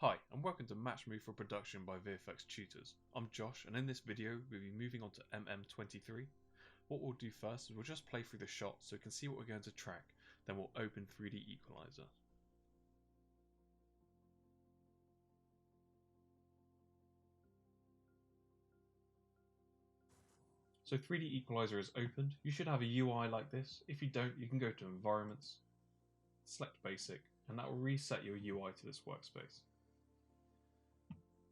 Hi, and welcome to Matchmove for Production by VFX Tutors. I'm Josh, and in this video we'll be moving on to MM023. What we'll do first is we'll just play through the shot so we can see what we're going to track, then we'll open 3DEqualizer. So 3DEqualizer is opened. You should have a UI like this. If you don't, you can go to Environments, select Basic, and that will reset your UI to this workspace.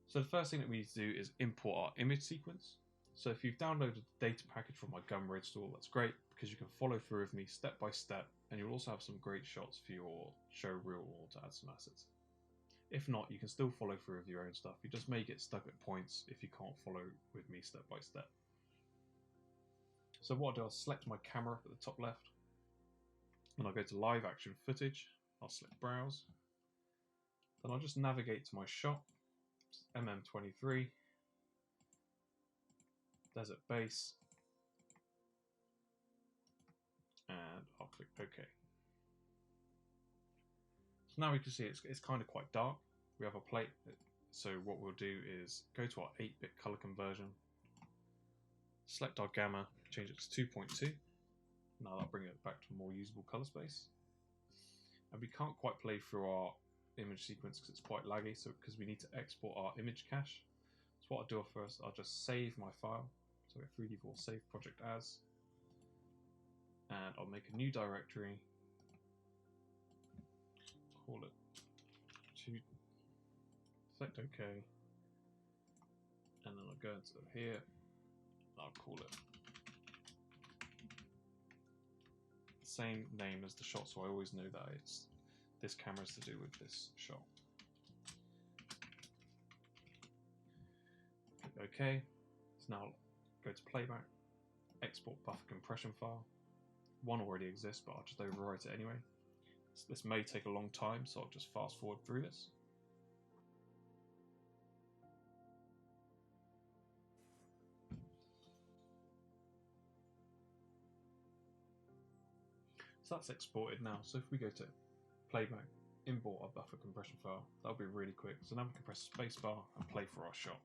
So the first thing that we need to do is import our image sequence. So if you've downloaded the data package from my Gumroad store, that's great because you can follow through with me step by step, and you'll also have some great shots for your show reel or to add some assets. If not, you can still follow through with your own stuff. You just may get stuck at points if you can't follow with me step by step. So what I'll do, I'll select my camera up at the top left, and I'll go to live action footage. I'll select browse. Then I'll just navigate to my shot, MM023, desert base, and I'll click OK. So now we can see it's kind of quite dark. We have a plate, so what we'll do is go to our 8-bit color conversion, select our gamma, change it to 2.2. Now that'll bring it back to a more usable color space. And we can't quite play through our image sequence because it's quite laggy, so because we need to export our image cache. So what I'll do first, I'll just save my file. So we have 3D4 save project as, and I'll make a new directory, call it select OK, and then I'll go into here, I'll call it the same name as the shot, so I always know that it's this camera's to do with this shot. Click OK. So now go to Playback, export buffer compression file. One already exists, but I'll just overwrite it anyway. So this may take a long time, so I'll just fast forward through this. So that's exported now. So if we go to Playback, import our buffer compression file, that'll be really quick. So now we can press spacebar and play for our shot.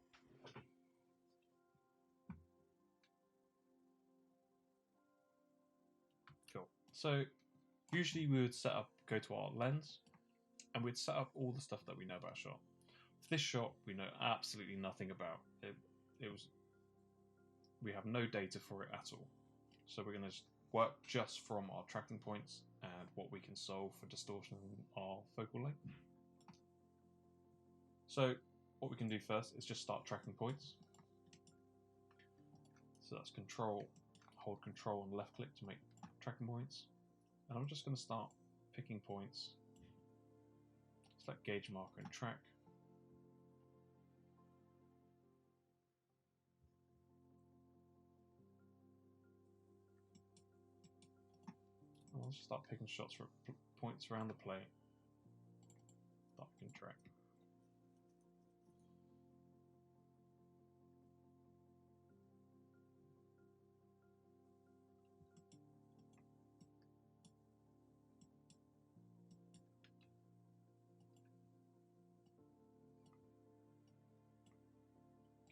Cool. So usually we would go to our lens, and we'd set up all the stuff that we know about shot. For this shot, we know absolutely nothing about it. We have no data for it at all. So we're going to work just from our tracking points and what we can solve for distortion in our focal length. So what we can do first is just start tracking points. So that's hold control and left click to make tracking points. And I'm just going to start picking points. Select gauge marker and track. And I'll just start picking shots for points around the plate that I can track.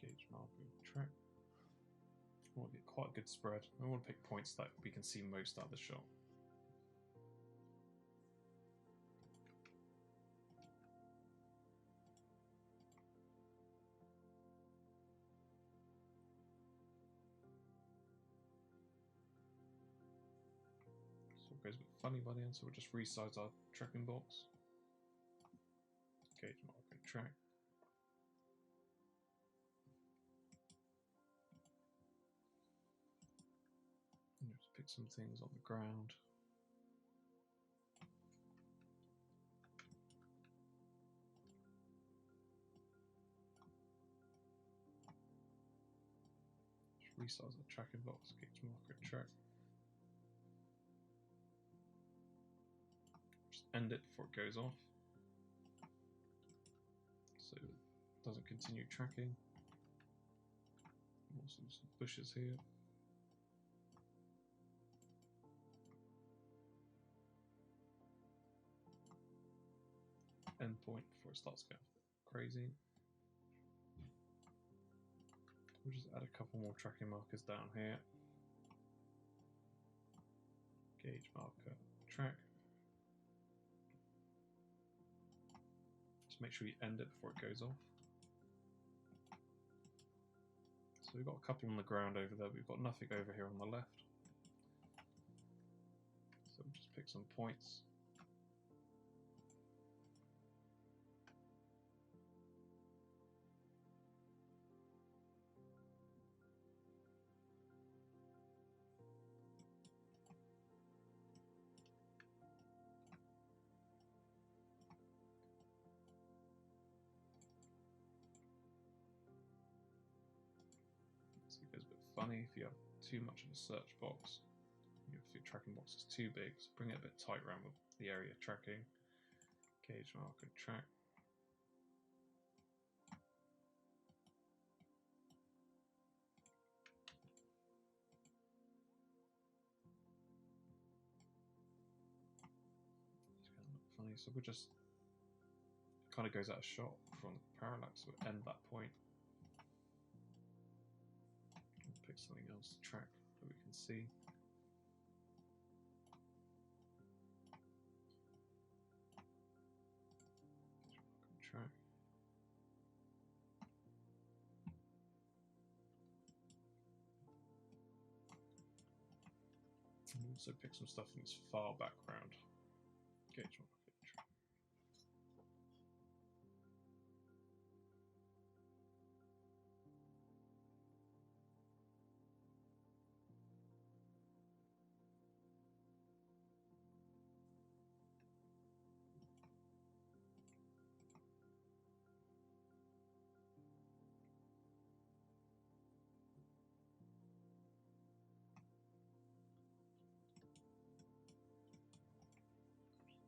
Gauge marker and track. We want to get quite a good spread. We want to pick points that we can see most out of the shot. So it goes a bit funny by the end, so we'll just resize our tracking box. Gauge marker and track. And just pick some things on the ground. Just resize the tracking box, gauge marker and track. Just end it before it goes off, so it doesn't continue tracking. Also some bushes here. End point before it starts going. crazy. We'll just add a couple more tracking markers down here. Gauge marker, track. Just make sure you end it before it goes off. So we've got a couple on the ground over there, we've got nothing over here on the left. So we'll just pick some points. It goes a bit funny if you have too much of a search box. If your tracking box is too big, so bring it a bit tight around the area tracking. Gauge marker, track. It's kind of look funny, so we'll just, it kind of goes out of shot from the parallax, so we'll end that point. Pick something else to track that we can see. Track. And also pick some stuff in this far background. Gauge marker, track.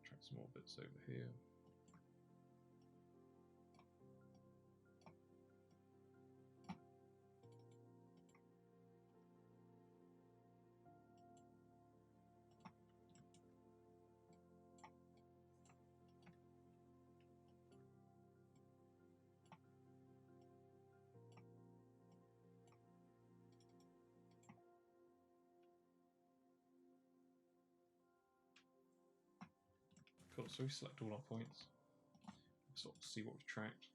Track some more bits over here. Cool, so we select all our points, sort of see what we've tracked.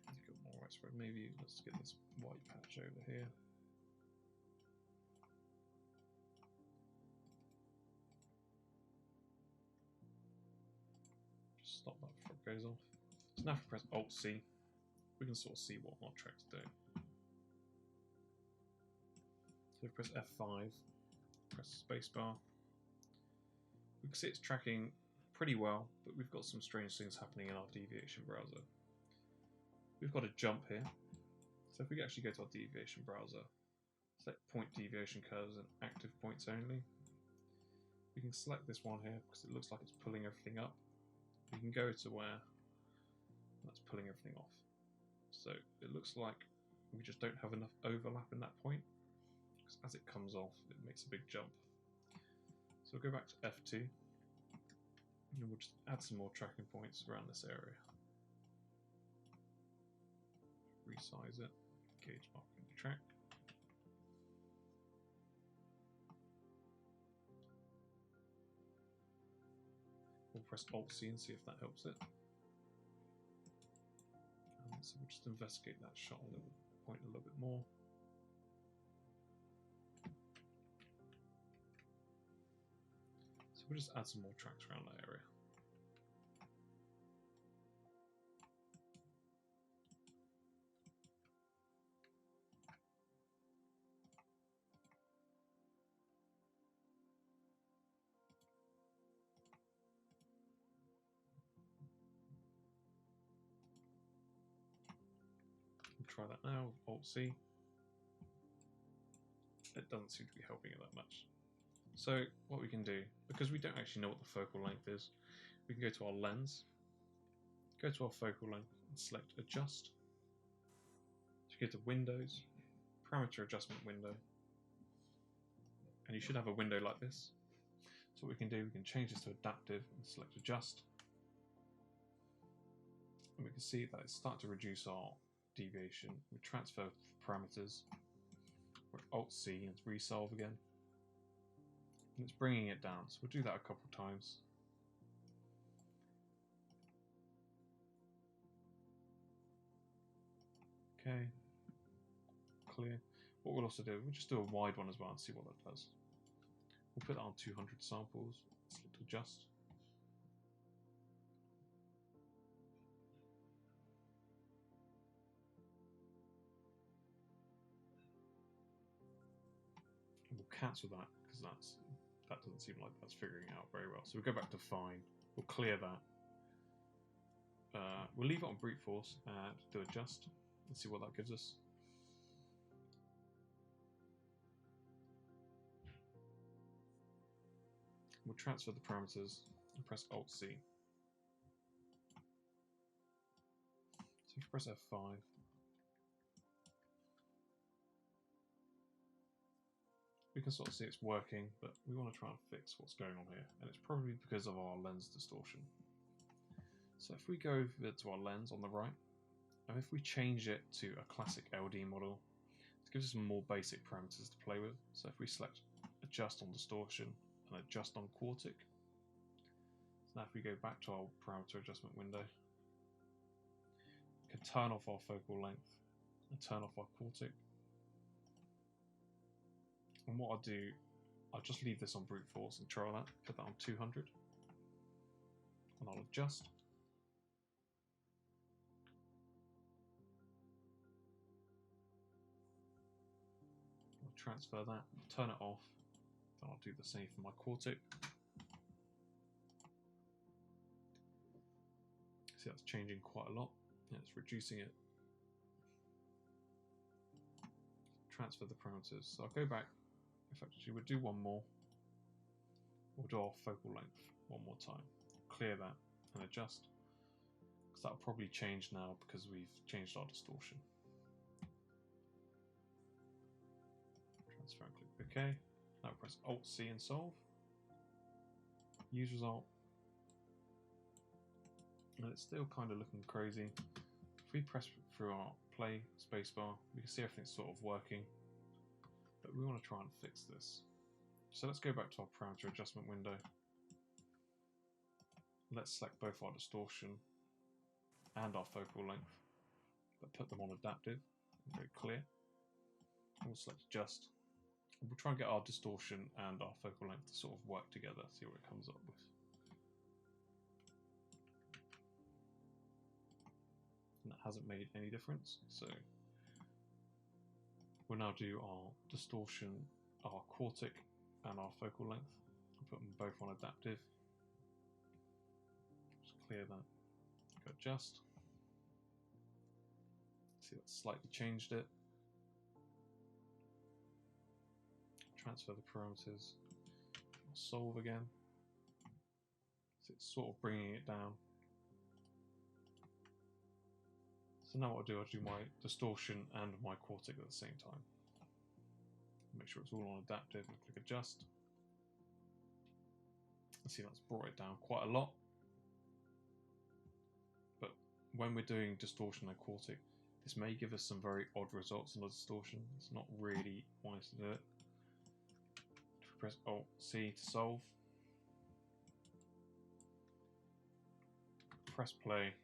You've got more white spread, maybe let's get this white patch over here. Just stop that before it goes off. So now if we press Alt-C, we can sort of see what our track's doing. So if we press F5, press spacebar. We can see it's tracking pretty well, but we've got some strange things happening in our deviation browser. We've got a jump here. So if we actually go to our deviation browser, select point deviation curves and active points only. We can select this one here because it looks like it's pulling everything up. We can go to where that's pulling everything off. So it looks like we just don't have enough overlap in that point. As it comes off, it makes a big jump. So we'll go back to F2 and we'll just add some more tracking points around this area. Resize it, gauge marker and track. We'll press Alt-C and see if that helps it. So we'll just investigate that shot a little point a little bit more. So we'll just add some more tracks around that area. We'll try that now, Alt-C. It doesn't seem to be helping it that much. So what we can do, because we don't actually know what the focal length is, we can go to our lens, go to our focal length and select Adjust. So go to Windows, Parameter Adjustment window, and you should have a window like this. So what we can do, we can change this to adaptive and select adjust. And we can see that it's starting to reduce our deviation. We transfer parameters, we're Alt-C and resolve again. And it's bringing it down, so we'll do that a couple of times. Okay, clear. What we'll also do, we'll just do a wide one as well and see what that does. We'll put that on 200 samples, select adjust. And we'll cancel that because that doesn't seem like that's figuring it out very well. So we'll go back to fine, we'll clear that. We'll leave it on brute force and do adjust and see what that gives us. We'll transfer the parameters and press Alt-C. So if you press F5, we can sort of see it's working, but we want to try and fix what's going on here, and it's probably because of our lens distortion. So if we go over to our lens on the right, and if we change it to a classic LD model, it gives us some more basic parameters to play with. So if we select adjust on distortion and adjust on quartic, so now if we go back to our parameter adjustment window, we can turn off our focal length and turn off our quartic. And what I'll do, I'll just leave this on brute force and try that, put that on 200, and I'll adjust. I'll transfer that, turn it off, then I'll do the same for my quartic. See, that's changing quite a lot, and it's reducing it. Transfer the parameters. So I'll go back. Effectively, we'll do one more. We'll do our focal length one more time. Clear that and adjust, because that'll probably change now because we've changed our distortion. Transfer and click OK. Now press Alt-C and solve. Use result. And it's still kind of looking crazy. If we press through our play spacebar, we can see everything's sort of working. But we want to try and fix this. So let's go back to our parameter adjustment window. Let's select both our distortion and our focal length, but put them on adaptive and go clear. And we'll select adjust. And we'll try and get our distortion and our focal length to sort of work together, see what it comes up with. And that hasn't made any difference, so we'll now do our distortion, our quartic, and our focal length. I'll put them both on adaptive. Just clear that. Go adjust. See, that slightly changed it. Transfer the parameters. I'll solve again. So it's sort of bringing it down. So now what I'll do my distortion and my quartic at the same time. Make sure it's all on adaptive and click adjust. And see, that's brought it down quite a lot. But when we're doing distortion and quartic, this may give us some very odd results on the distortion. It's not really wise to do it. If we press Alt-C to solve, press play.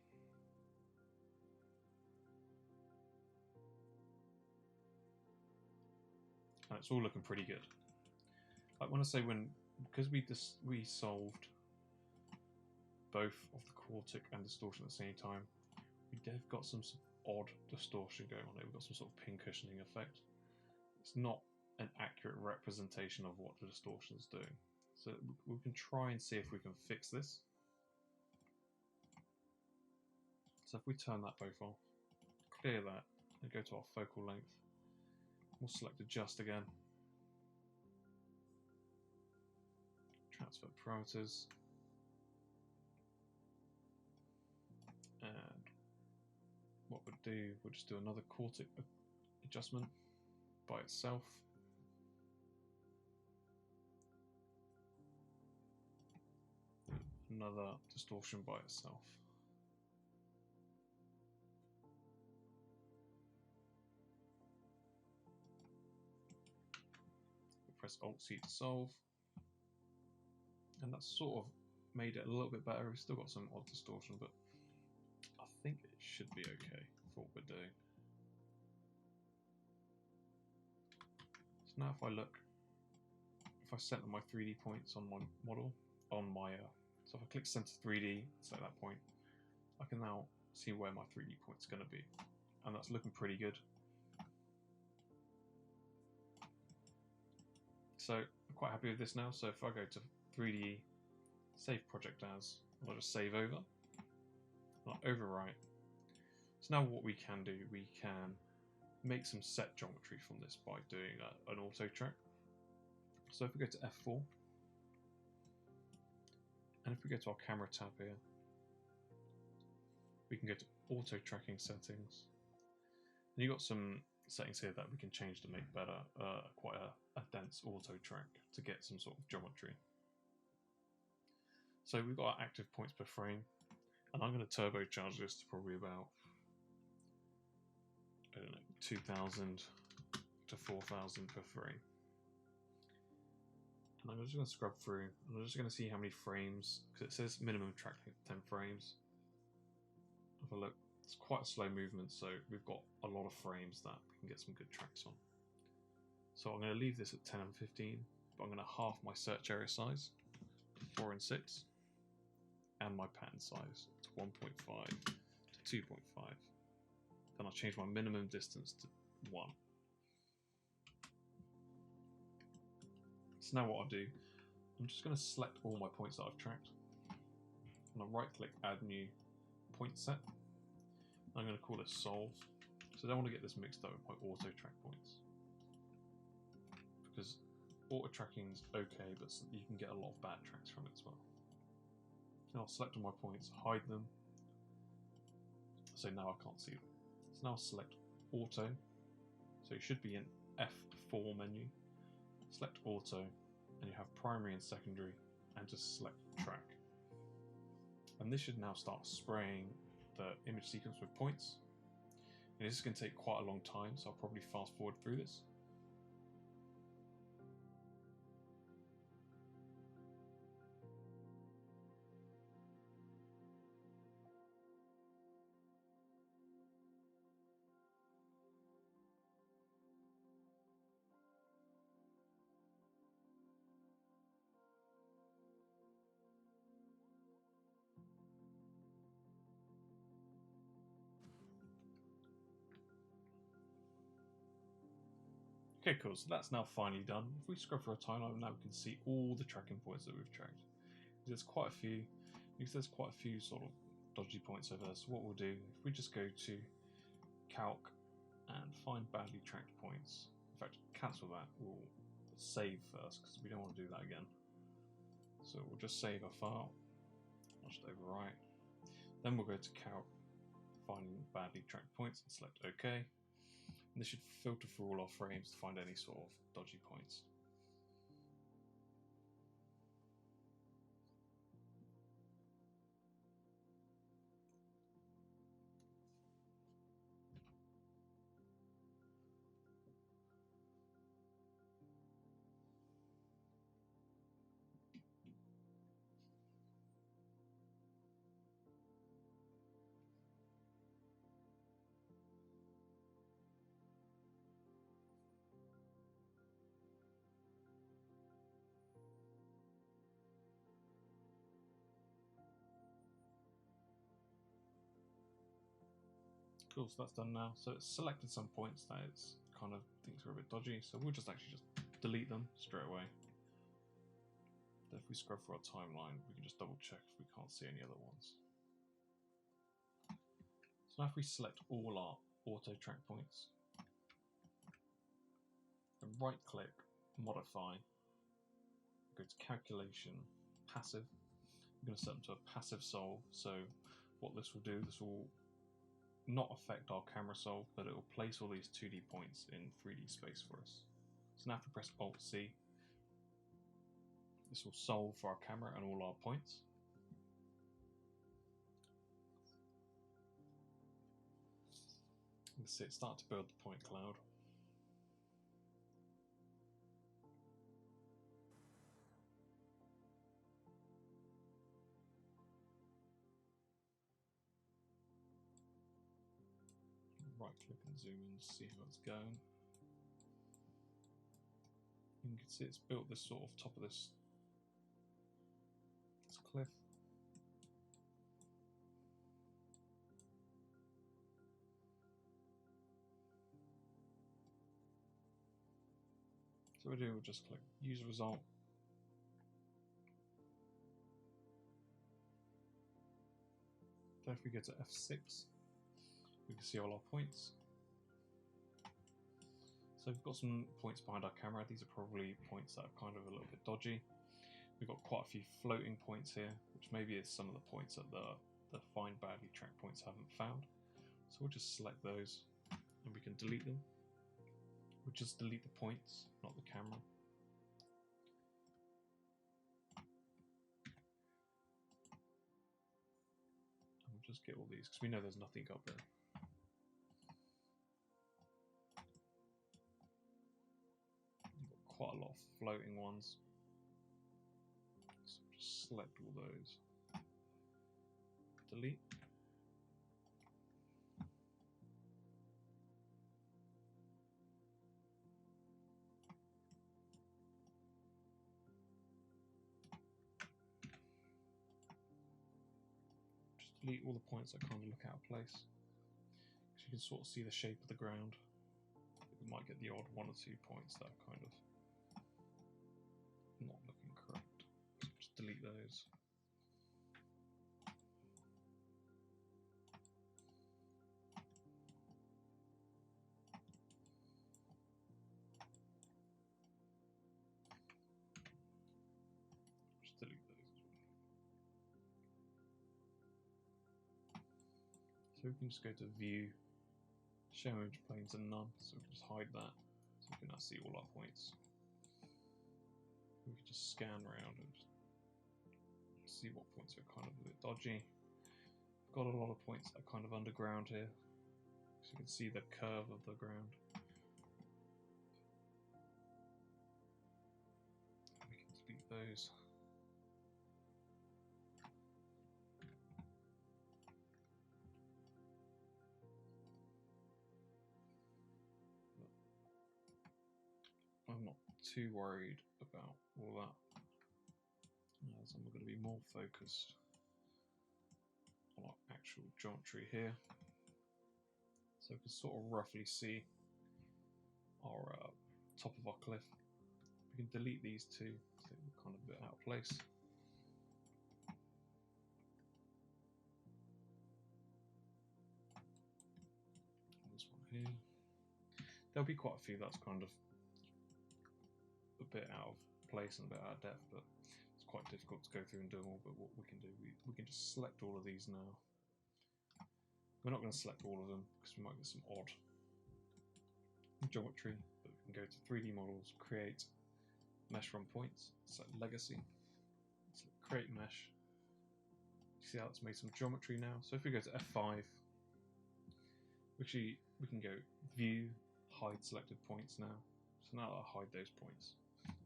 And it's all looking pretty good. Like when I say because we solved both of the quartic and distortion at the same time, we've got some odd distortion going on there. We've got some sort of pin cushioning effect. It's not an accurate representation of what the distortion is doing. So we can try and see if we can fix this. So if we turn that both off, clear that, and go to our focal length, we'll select adjust again. Transfer parameters. And what we'll do, we'll just do another quartic adjustment by itself. another distortion by itself. Press Alt-C to solve, and that's sort of made it a little bit better. We've still got some odd distortion, but I think it should be okay for what we're doing. So now if I look, if I center my 3D points on my model, so if I click center 3D, select that point, I can now see where my 3D point's going to be, and that's looking pretty good. So I'm quite happy with this now. So if I go to 3D, save project as, I'll just save over, I'll overwrite. So now what we can do, we can make some set geometry from this by doing an auto track. So if we go to F4, and if we go to our camera tab here, we can go to auto tracking settings, and you've got some settings here that we can change to make better, quite a dense auto track to get some sort of geometry. So we've got our active points per frame, and I'm going to turbocharge this to probably about, I don't know, 2,000 to 4,000 per frame. And I'm just going to scrub through, and I'm just going to see how many frames, because it says minimum track length 10 frames. Have a look, it's quite a slow movement, so we've got a lot of frames that we can get some good tracks on. So I'm going to leave this at 10 and 15, but I'm going to half my search area size to 4 and 6, and my pattern size to 1.5 to 2.5. Then I'll change my minimum distance to 1. So now what I'll do, I'm just going to select all my points that I've tracked, and I'll right click add new point set. I'm going to call it solve, so I don't want to get this mixed up with my auto track points, because auto tracking is okay, but you can get a lot of bad tracks from it as well. And I'll select all my points, hide them, so now I can't see them. So now I'll select auto, so it should be in F4 menu, select auto, and you have primary and secondary, and just select track. And this should now start spraying the image sequence with points. And this is going to take quite a long time, so I'll probably fast forward through this. Okay, cool, so that's now finally done. If we scrub through our timeline, now we can see all the tracking points that we've tracked. There's quite a few, because there's quite a few sort of dodgy points over there. So what we'll do, if we just go to calc and find badly tracked points, in fact, cancel that, we'll save first, because we don't want to do that again. So we'll just save our file, I'll just overwrite. Then we'll go to calc, find badly tracked points, and select OK. And this should filter through all our frames to find any sort of dodgy points. Cool, so that's done now. So it's selected some points that it's kind of thinks are a bit dodgy, so we'll just actually just delete them straight away. Then if we scrub through our timeline, we can just double check if we can't see any other ones. So now if we select all our auto track points, and right click, modify, go to calculation, passive. I'm going to set them to a passive solve. So what this will do, this will not affect our camera solve, but it will place all these 2D points in 3D space for us. So now if we press Alt-C, this will solve for our camera and all our points. You can see it start to build the point cloud. Right click and zoom in to see how it's going. You can see it's built this sort of top of this cliff. So what we do, we'll just click use result. Then if we go to F6, we can see all our points. So we've got some points behind our camera. These are probably points that are kind of a little bit dodgy. We've got quite a few floating points here, which maybe is some of the points that the find badly tracked points haven't found. So we'll just select those and we can delete them. We'll just delete the points, not the camera. And we'll just get all these because we know there's nothing up there. We've got quite a lot of floating ones. So just select all those. Delete. Delete all the points that kind of look out of place. So you can sort of see the shape of the ground. We might get the odd one or two points that are kind of not looking correct. So just delete those. Just delete those as well. So we can just go to view, show image planes and none, so we can just hide that, so we can now see all our points. We can just scan around and just see what points are kind of a bit dodgy. We've got a lot of points that are kind of underground here, so you can see the curve of the ground. We can delete those. I'm not too worried about all that, as I'm going to be more focused on our actual geometry here. So we can sort of roughly see our top of our cliff. We can delete these two, so they're kind of a bit out of place. And this one here. There'll be quite a few that's kind of a bit out of place and a bit out of depth, but it's quite difficult to go through and do them all. But what we can do, we can just select all of these now. We're not going to select all of them because we might get some odd geometry, but we can go to 3D models, create mesh from points, select legacy, select create mesh. You see how it's made some geometry now. So if we go to F5, actually we can go view, hide selected points now. So now I'll hide those points.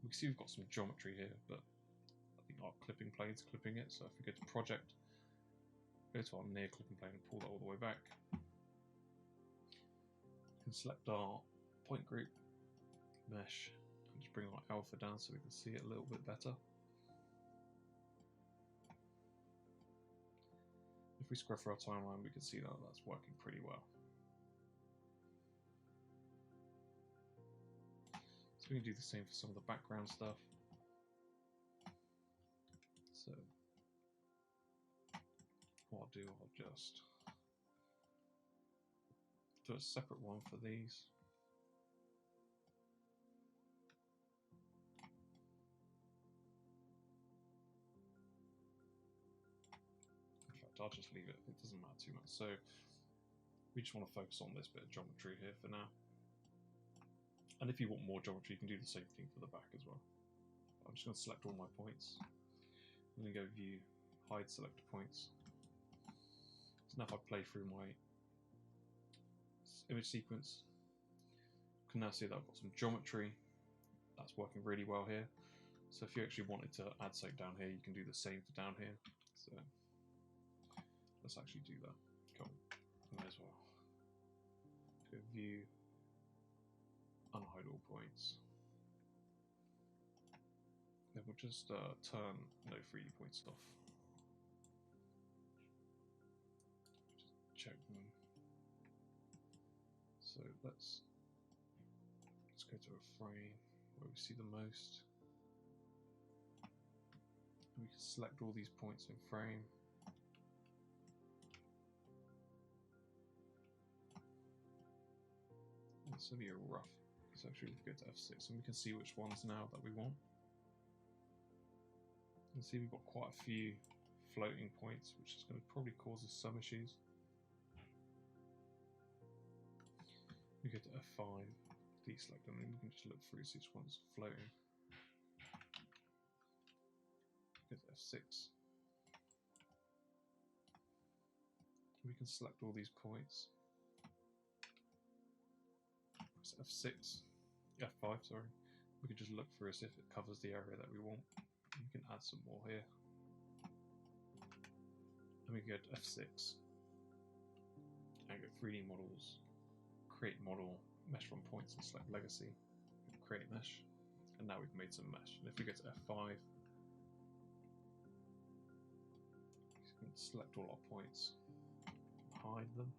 We can see we've got some geometry here, but I think our clipping plane's clipping it. So if we go to project, go to our near clipping plane and pull that all the way back. We can select our point group, mesh, and just bring our alpha down so we can see it a little bit better. If we scrub through our timeline, we can see that that's working pretty well. So we can do the same for some of the background stuff. So what I'll do, I'll just do a separate one for these. In fact, I'll just leave it. It doesn't matter too much. So we just want to focus on this bit of geometry here for now. And if you want more geometry, you can do the same thing for the back as well. I'm just going to select all my points. I'm going to go view, hide select points. So now if I play through my image sequence. You can now see that I've got some geometry. That's working really well here. So if you actually wanted to add something down here, you can do the same for down here. So let's actually do that. Cool. Might as well. Go view, unhide all points. Then we'll just turn no 3D points off. Just check them. So let's go to a frame where we see the most. We can select all these points in frame. This will be a rough. So actually we go to F6 and we can see which ones now that we want. You can see we've got quite a few floating points, which is going to probably cause us some issues. We go to F5, deselect them, and we can just look through see which one's floating. Go to F6. We can select all these points. Press F6, F5, sorry. We can just look through as if it covers the area that we want. We can add some more here. And we go to F6 and go 3D models, create model, mesh from points, and select legacy, create mesh. And now we've made some mesh. And if we go to F5, we can select all our points, hide them.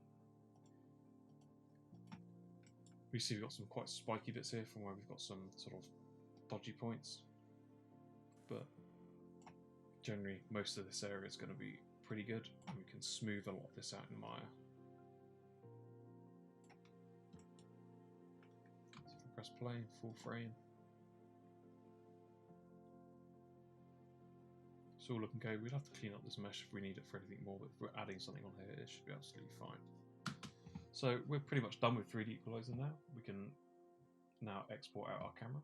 We see we've got some quite spiky bits here from where we've got some sort of dodgy points. But generally, most of this area is going to be pretty good, and we can smooth a lot of this out in Maya. So if we press play, full frame. It's all looking good. We'd have to clean up this mesh if we need it for anything more, but if we're adding something on here, it should be absolutely fine. So we're pretty much done with 3DEqualizer now. We can now export out our camera.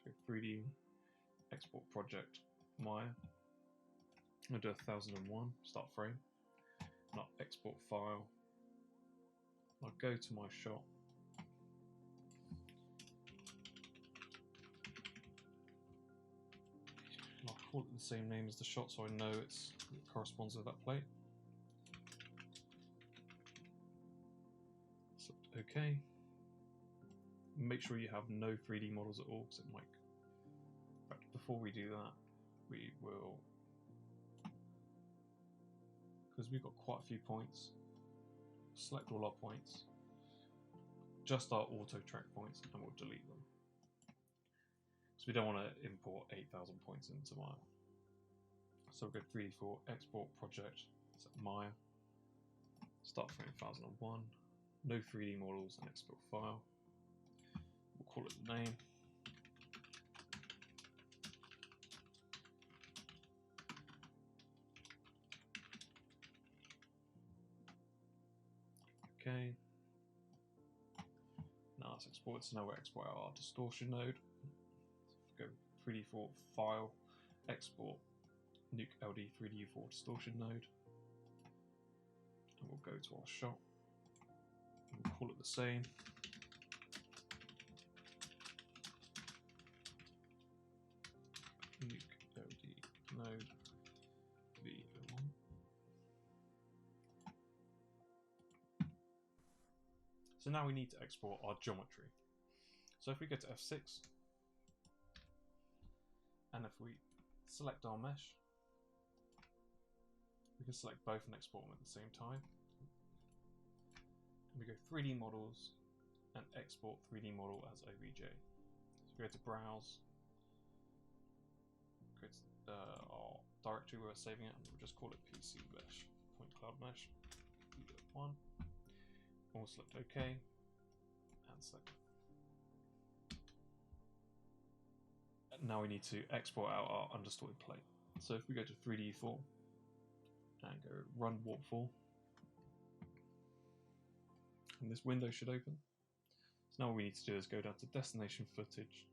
So 3D, export project, Maya. I'm going to do 1001, start frame. And I'll export file. I'll go to my shot. I'll call it the same name as the shot so I know it corresponds with that plate. Select OK. Make sure you have no 3D models at all, because it might. In fact, before we do that, we will, because we've got quite a few points, select all our points, just our auto track points, and we'll delete them. So we don't want to import 8,000 points into Maya. So we'll go 3D4, export project, set Maya, start frame 1001, no 3D models, and export file. We'll call it the name. Okay. Now it's exported, so now we're exporting our distortion node. So go 3D4 file, export nuke LD 3D4 distortion node. And we'll go to our shot. And we'll call it the same. Nuke LD node V01. So now we need to export our geometry. So if we go to F6, and if we select our mesh, we can select both and export them at the same time. And we go 3D models and export 3D model as OBJ. So we go to browse, go to our directory where we're saving it, and we'll just call it PC mesh, point cloud mesh, V1. We'll select OK and select. And now we need to export out our undistorted plate. So if we go to 3D4 and go run warp4, and this window should open. So now what we need to do is go down to destination footage,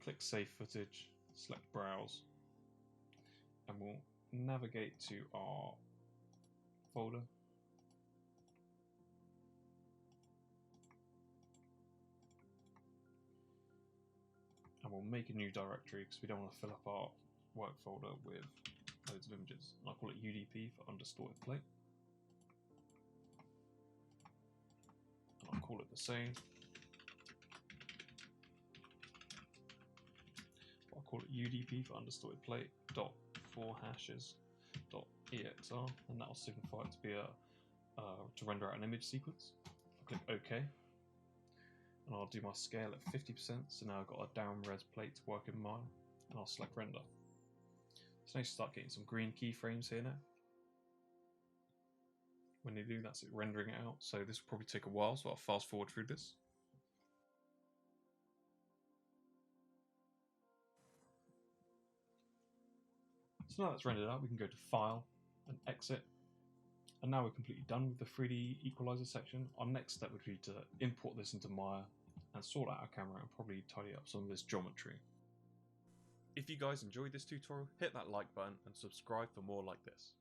click save footage, select browse, and we'll navigate to our folder. we'll make a new directory because we don't want to fill up our work folder with loads of images. And I'll call it UDP for undistorted plate. And I'll call it the same. I'll call it UDP for undistorted plate dot 4 hashes dot exr, and that'll signify it to be to render out an image sequence. I'll click OK, and I'll do my scale at 50%. So now I've got a down res plate to work in Maya, and I'll select render. So now you start getting some green keyframes here now. When you do, that's it rendering it out. So this will probably take a while, so I'll fast forward through this. So now that's rendered out, we can go to File and Exit. And now we're completely done with the 3DEqualizer section. Our next step would be to import this into Maya and sort out our camera and probably tidy up some of this geometry. If you guys enjoyed this tutorial, hit that like button and subscribe for more like this.